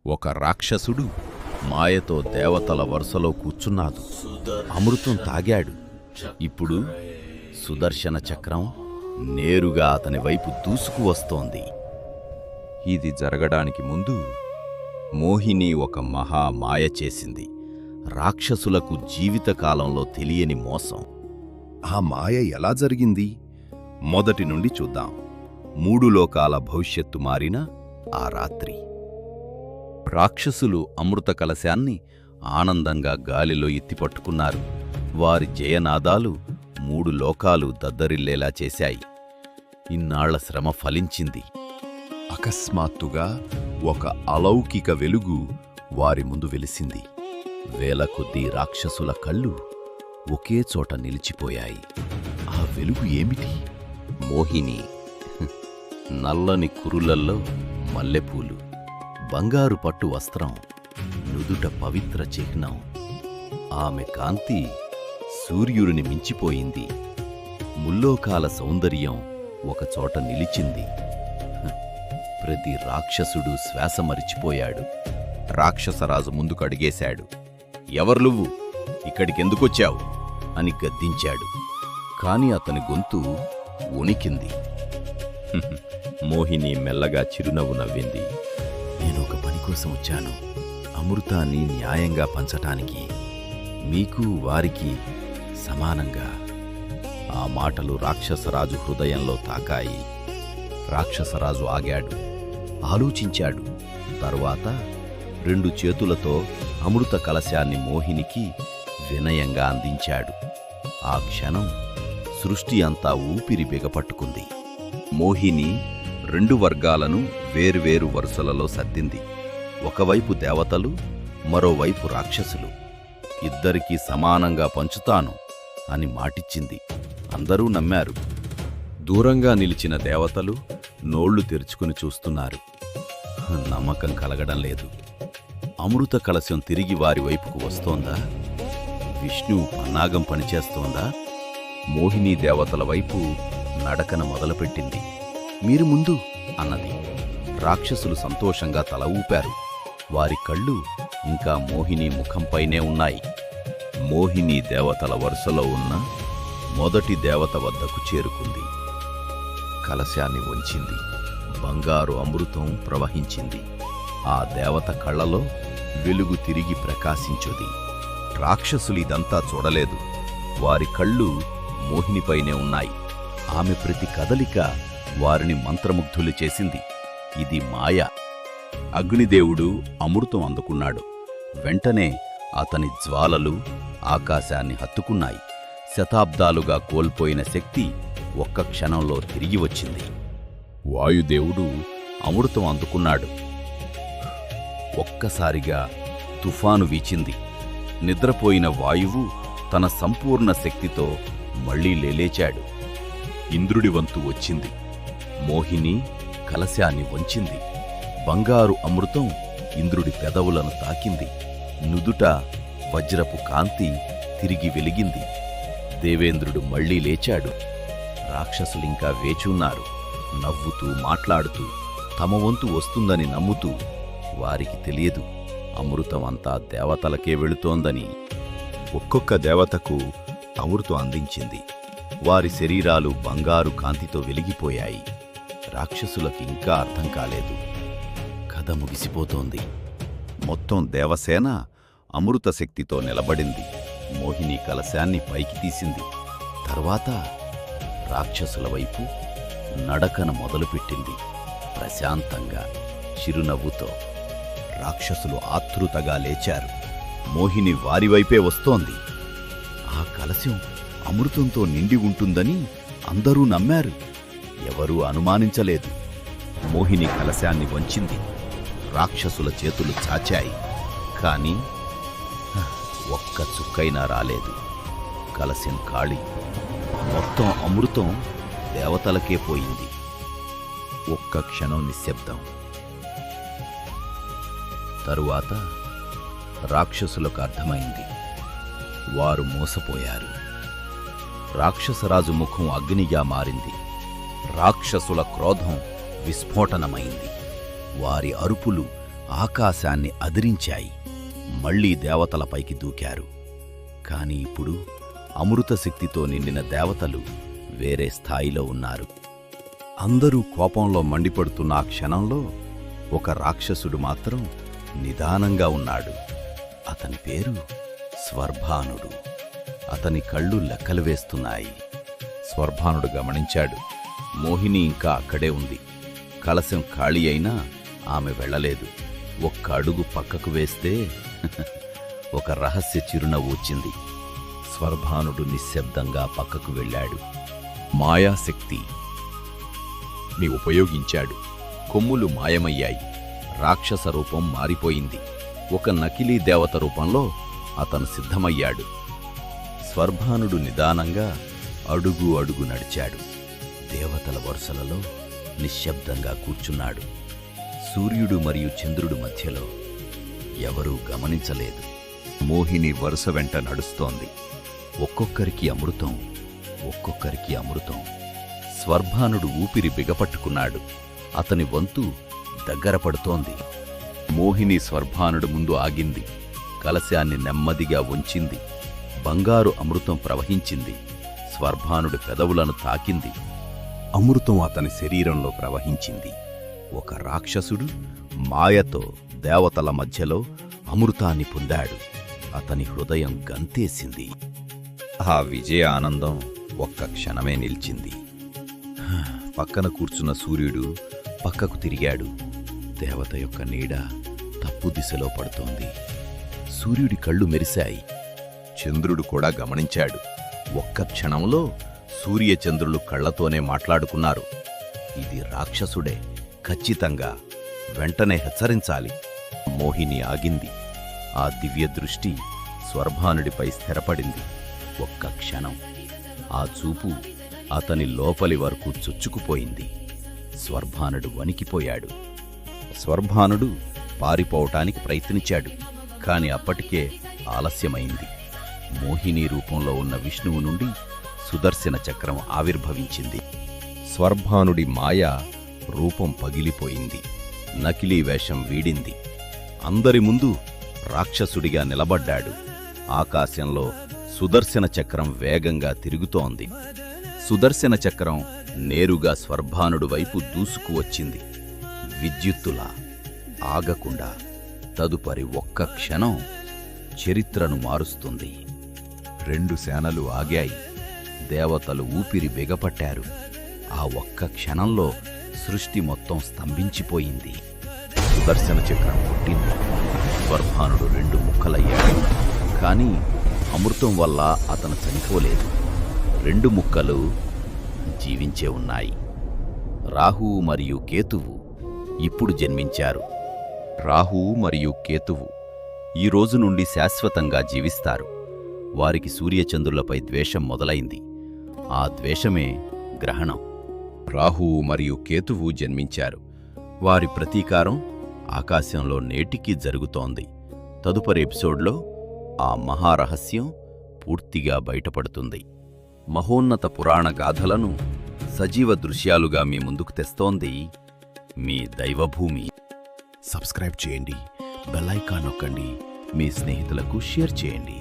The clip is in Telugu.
ఒక రాక్షసుడు మాయతో దేవతల వరుసలో కూర్చున్నాడు. అమృతం తాగాడు. ఇప్పుడు సుదర్శన చక్రం నేరుగా అతని వైపు దూసుకు వస్తోంది. ఇది జరగడానికి ముందు మోహిని ఒక మహా మాయ చేసింది. రాక్షసులకు జీవితకాలంలో తెలియని మోసం. ఆ మాయ ఎలా జరిగింది? మొదటి నుండి చూద్దాం. 3 లోకాల భవిష్యత్తు మారిన ఆ రాత్రి రాక్షసులు అమృత కలశాన్ని ఆనందంగా గాలిలో ఎత్తిపట్టుకున్నారు. వారి జయనాదాలు 3 లోకాలు దద్దరిల్లేలా చేశాయి. ఇన్నాళ్ల శ్రమ ఫలించింది. అకస్మాత్తుగా ఒక అలౌకిక వెలుగు వారి ముందు వెలిసింది. వేల కొద్దీ రాక్షసుల కళ్ళు ఒకే చోట నిలిచిపోయాయి. ఆ వెలుగు ఏమిటి? మోహిని. నల్లని కురులల్లో మల్లెపూలు, బంగారు పట్టు వస్త్రం, నుదుట పవిత్ర చిహ్నం. ఆమె కాంతి సూర్యుడిని మించిపోయింది. ముల్లోకాల సౌందర్యం ఒకచోట నిలిచింది. ప్రతి రాక్షసుడు శ్వాస మరిచిపోయాడు. రాక్షసరాజు ముందుకు అడిగేశాడు. "ఎవరు నువ్వు? ఇక్కడికెందుకొచ్చావు?" అని గద్దించాడు. కాని అతని గొంతు వణికింది. మోహిని మెల్లగా చిరునవ్వు నవ్వింది. "నేనొక పని కోసం వచ్చాను. అమృతాన్ని న్యాయంగా పంచటానికి. మీకు వారికి సమానంగా." ఆ మాటలు రాక్షసరాజు హృదయంలో తాకాయి. రాక్షసరాజు ఆగాడు, ఆలోచించాడు. తరువాత 2 చేతులతో అమృత కలశాన్ని మోహినికి వినయంగా అందించాడు. ఆ క్షణం సృష్టి అంతా ఊపిరి బిగపట్టుకుంది. మోహిని 2 వర్గాలను వేర్వేరు వరుసలలో సర్దింది. ఒకవైపు దేవతలు, మరోవైపు రాక్షసులు. ఇద్దరికీ సమానంగా పంచుతాను అని మాటిచ్చింది. అందరూ నమ్మారు. దూరంగా నిలిచిన దేవతలు నోళ్లు తెరుచుకుని చూస్తున్నారు. నమ్మకం కలగడం లేదు. అమృత కలశం తిరిగి వారి వైపుకు వస్తోందా? విష్ణు పన్నాగం పనిచేస్తోందా? మోహిని దేవతల వైపు నడకన మొదలుపెట్టింది. "మీరు ముందు" అన్నది. రాక్షసులు సంతోషంగా తల ఊపారు. వారి కళ్ళు ఇంకా మోహిని ముఖంపైనే ఉన్నాయి. మోహిని దేవతల వరుసలో ఉన్న మొదటి దేవత వద్దకు చేరుకుంది. కలశాన్ని వంచింది. బంగారు అమృతం ప్రవహించింది. ఆ దేవత కళ్ళలో వెలుగు తిరిగి ప్రకాశించుది. రాక్షసులు ఇదంతా చూడలేదు. వారి కళ్ళు మోహినిపైనే ఉన్నాయి. ఆమె ప్రతి కదలిక వారిని మంత్రముగ్ధులు చేసింది. ఇది మాయ. అగ్నిదేవుడు అమృతం అందుకున్నాడు. వెంటనే అతని జ్వాలలు ఆకాశాన్ని హత్తుకున్నాయి. శతాబ్దాలుగా కోల్పోయిన శక్తి ఒక్క క్షణంలో తిరిగి వచ్చింది. వాయుదేవుడు అమృతం అందుకున్నాడు. ఒక్కసారిగా తుఫాను వీచింది. నిద్రపోయిన వాయువు తన సంపూర్ణ శక్తితో మళ్లీ లేలేచాడు. ఇంద్రుడి వంతు వచ్చింది. మోహిని కలశాన్ని వంచింది. బంగారు అమృతం ఇంద్రుడి పెదవులను తాకింది. నుదుట వజ్రపు కాంతి తిరిగి వెలిగింది. దేవేంద్రుడు మళ్లీ లేచాడు. రాక్షసులింకా వేచున్నారు, నవ్వుతూ మాట్లాడుతూ, తమ వంతు వస్తుందని నమ్ముతూ. వారికి తెలియదు, అమృతం అంతా దేవతలకే వెళుతోందని. ఒక్కొక్క దేవతకు అమృతం అందించింది. వారి శరీరాలు బంగారు కాంతితో వెలిగిపోయాయి. రాక్షసులకు ఇంకా అర్థం కాలేదు. కథ ముగిసిపోతోంది. మొత్తం దేవసేన అమృత శక్తితో నిలబడింది. మోహిని కలశాన్ని పైకి తీసింది. తర్వాత రాక్షసుల వైపు నడకన మొదలుపెట్టింది. ప్రశాంతంగా, చిరునవ్వుతో. రాక్షసులు ఆతృతగా లేచారు. మోహిని వారివైపే వస్తోంది. ఆ కలశం అమృతంతో నిండి ఉంటుందని అందరూ నమ్మారు. ఎవరూ అనుమానించలేదు. మోహిని కలశాన్ని వంచింది. రాక్షసుల చేతులు చాచాయి. కాని ఒక్క చుక్కైనా రాలేదు. కలశం ఖాళీ. మొత్తం అమృతం దేవతలకే పోయింది. ఒక్క క్షణం నిశ్శబ్దం. తరువాత రాక్షసులకు అర్థమైంది. వారు మోసపోయారు. రాక్షసరాజు ముఖం అగ్నిగా మారింది. రాక్షసుల క్రోధం విస్ఫోటనమైంది. వారి అరుపులు ఆకాశాన్ని అదిరించాయి. మళ్లీ దేవతలపైకి దూకారు. కాని ఇప్పుడు అమృత శక్తితో నిండిన దేవతలు వేరే స్థాయిలో ఉన్నారు. అందరూ కోపంలో మండిపడుతున్న ఆ క్షణంలో ఒక రాక్షసుడు మాత్రం నిదానంగా ఉన్నాడు. అతని పేరు స్వర్భానుడు. అతని కళ్ళు లెక్కలు వేస్తున్నాయి. స్వర్భానుడు గమనించాడు, మోహిని ఇంకా అక్కడే ఉంది. కలశం ఖాళీ అయినా ఆమె వెళ్ళలేదు. ఒక్క అడుగు పక్కకు వేస్తే ఒక రహస్య చిరునవ్వు వచ్చింది. స్వర్భానుడు నిశ్శబ్దంగా పక్కకు వెళ్ళాడు. మాయాశక్తి ని ఉపయోగించాడు. కొమ్ములు మాయమయ్యాయి. రాక్షస రూపం మారిపోయింది. ఒక నకిలీ దేవత రూపంలో అతను సిద్ధమయ్యాడు. స్వర్భానుడు నిదానంగా అడుగు అడుగు నడిచాడు. దేవతల వరుసలలో నిశ్శబ్దంగా కూర్చున్నాడు. సూర్యుడు మరియు చంద్రుడు మధ్యలో ఎవరూ గమనించలేదు. మోహిని వరుస వెంట నడుస్తోంది. ఒక్కొక్కరికి అమృతం, ఒక్కొక్కరికి అమృతం. స్వర్భానుడు ఊపిరి బిగపట్టుకున్నాడు. అతని వంతు దగ్గర పడుతోంది. మోహిని స్వర్భానుడు ముందు ఆగింది. కలశాన్ని నెమ్మదిగా ఉంచింది. బంగారు అమృతం ప్రవహించింది. స్వర్భానుడి పెదవులను తాకింది. అమృతం అతని శరీరంలో ప్రవహించింది. ఒక రాక్షసుడు మాయతో దేవతల మధ్యలో అమృతాన్ని పొందాడు. అతని హృదయం గంతేసింది. ఆ విజయ ఆనందం ఒక్క క్షణమే నిలిచింది. పక్కన కూర్చున్న సూర్యుడు పక్కకు తిరిగాడు. దేవత యొక్క నీడ తప్పు దిశలో పడుతోంది. సూర్యుడి కళ్ళు మెరిశాయి. చంద్రుడు కూడా గమనించాడు. ఒక్క క్షణంలో సూర్యచంద్రులు కళ్లతోనే మాట్లాడుకున్నారు. ఇది రాక్షసుడే, ఖచ్చితంగా, వెంటనే హెచ్చరించాలి. మోహిని ఆగింది. ఆ దివ్య దృష్టి స్వర్భానుడిపై స్థిరపడింది. ఒక్క క్షణం ఆ చూపు అతని లోపలి వరకు చొచ్చుకుపోయింది. స్వర్భానుడు వణికిపోయాడు. స్వర్భానుడు పారిపోవటానికి ప్రయత్నించాడు. కాని అప్పటికే ఆలస్యమైంది. మోహిని రూపంలో ఉన్న విష్ణువు నుండి సుదర్శన చక్రం ఆవిర్భవించింది. స్వర్భానుడి మాయ రూపం పగిలిపోయింది. నకిలీ వేషం వీడింది. అందరి ముందు రాక్షసుడిగా నిలబడ్డాడు. ఆకాశంలో సుదర్శన చక్రం వేగంగా తిరుగుతోంది. సుదర్శన చక్రం నేరుగా స్వర్భానుడు వైపు దూసుకువచ్చింది. విద్యుత్తులా, ఆగకుండా. తదుపరి ఒక్క క్షణం చరిత్రను మారుస్తుంది. 2 సేనలు ఆగాయి. దేవతలు ఊపిరి బిగపట్టారు. ఆ ఒక్క క్షణంలో సృష్టి మొత్తం స్తంభించిపోయింది. సుదర్శన చక్రం పుట్టింది. స్వర్భానుడు 2 ముక్కలయ్యాడు. కాని అమృతం వల్ల అతను చనిపోలేదు. 2 ముక్కలు జీవించే ఉన్నాయి. రాహువు మరియు కేతువు ఇప్పుడు జన్మించారు. రాహువు మరియు కేతువు ఈ రోజు నుండి శాశ్వతంగా జీవిస్తారు. వారికి సూర్యచంద్రులపై ద్వేషం మొదలైంది. ఆ ద్వేషమే గ్రహణం. రాహువు మరియు కేతువు జన్మించారు. వారి ప్రతీకారం ఆకాశంలో నేటికీ జరుగుతోంది. తదుపరి ఎపిసోడ్లో ఆ మహారహస్యం పూర్తిగా బయటపడుతుంది. మహోన్నత పురాణ గాథలను సజీవ దృశ్యాలుగా మీ ముందుకు తెస్తోంది మీ దైవభూమి. సబ్స్క్రైబ్ చేయండి, బెల్ ఐకాన్ నొక్కండి, మీ స్నేహితులకు షేర్ చేయండి.